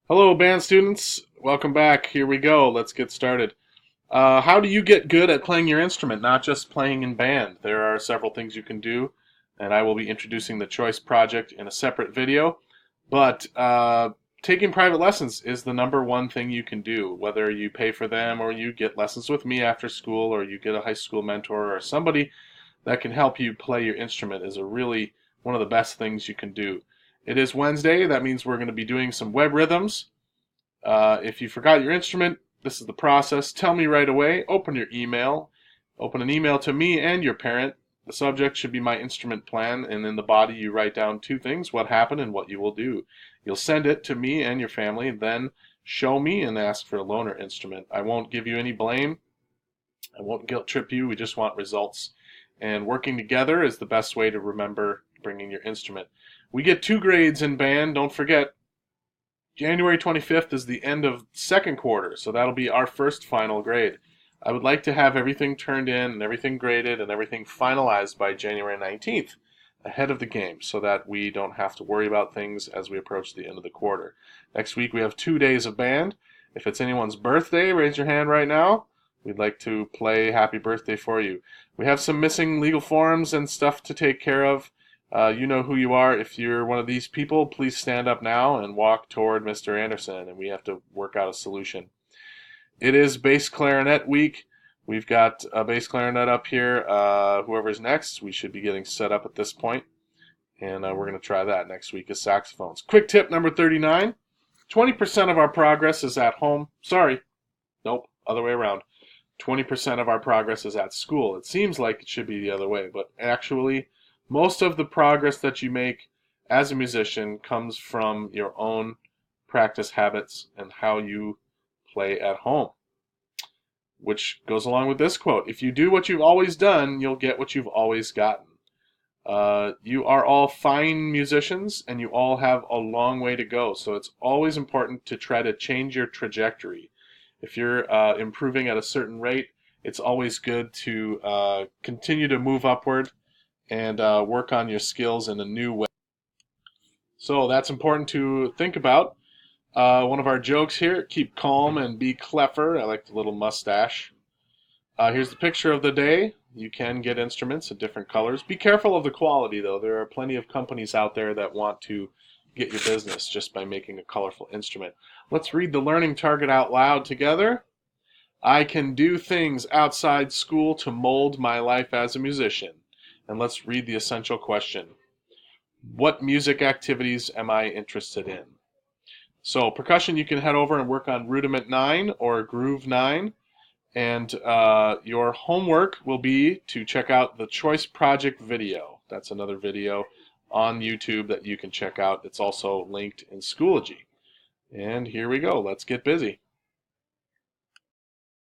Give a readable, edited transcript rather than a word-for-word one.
Hello, band students. Welcome back. Here we go. Let's get started. How do you get good at playing your instrument, not just playing in band? There are several things you can do, and I will be introducing the Choice Project in a separate video. But taking private lessons is the number one thing you can do, whether you pay for them or you get lessons with me after school or you get a high school mentor or somebody that can help you play your instrument is a really one of the best things you can do. It is Wednesday. That means we're going to be doing some web rhythms. If you forgot your instrument, this is the process. Tell me right away. Open your email. Open an email to me and your parent. The subject should be my instrument plan, and in the body you write down two things: what happened and what you will do. You'll send it to me and your family, then show me and ask for a loaner instrument. I won't give you any blame. I won't guilt trip you. We just want results. And working together is the best way to remember bringing your instrument. We get 2 grades in band. Don't forget, January 25th is the end of second quarter, so that'll be our first final grade. I would like to have everything turned in and everything graded and everything finalized by January 19th, ahead of the game, so that we don't have to worry about things as we approach the end of the quarter. Next week we have 2 days of band. If it's anyone's birthday, raise your hand right now. We'd like to play happy birthday for you. We have some missing legal forms and stuff to take care of. You know who you are. If you're one of these people, please stand up now and walk toward Mr. Anderson, and we have to work out a solution. It is bass clarinet week. We've got a bass clarinet up here. Whoever's next, we should be getting set up at this point, and we're going to try that. Next week is saxophones. Quick tip number 39. 20% of our progress is at home. Sorry. Nope, other way around. 20% of our progress is at school. It seems like it should be the other way, but actually, most of the progress that you make as a musician comes from your own practice habits and how you play at home. Which goes along with this quote: if you do what you've always done, you'll get what you've always gotten. You are all fine musicians, and you all have a long way to go, so it's always important to try to change your trajectory. If you're improving at a certain rate, it's always good to continue to move upward and work on your skills in a new way. So that's important to think about. One of our jokes here: keep calm and be clever. I like the little mustache. Here's the picture of the day. You can get instruments in different colors. Be careful of the quality, though. There are plenty of companies out there that want to get your business just by making a colorful instrument. Let's read the learning target out loud together. I can do things outside school to mold my life as a musician. And let's read the essential question: what music activities am I interested in? So percussion, you can head over and work on Rudiment 9 or Groove 9. And your homework will be to check out the Choice Project video. That's another video on YouTube that you can check out. It's also linked in Schoology. And here we go. Let's get busy.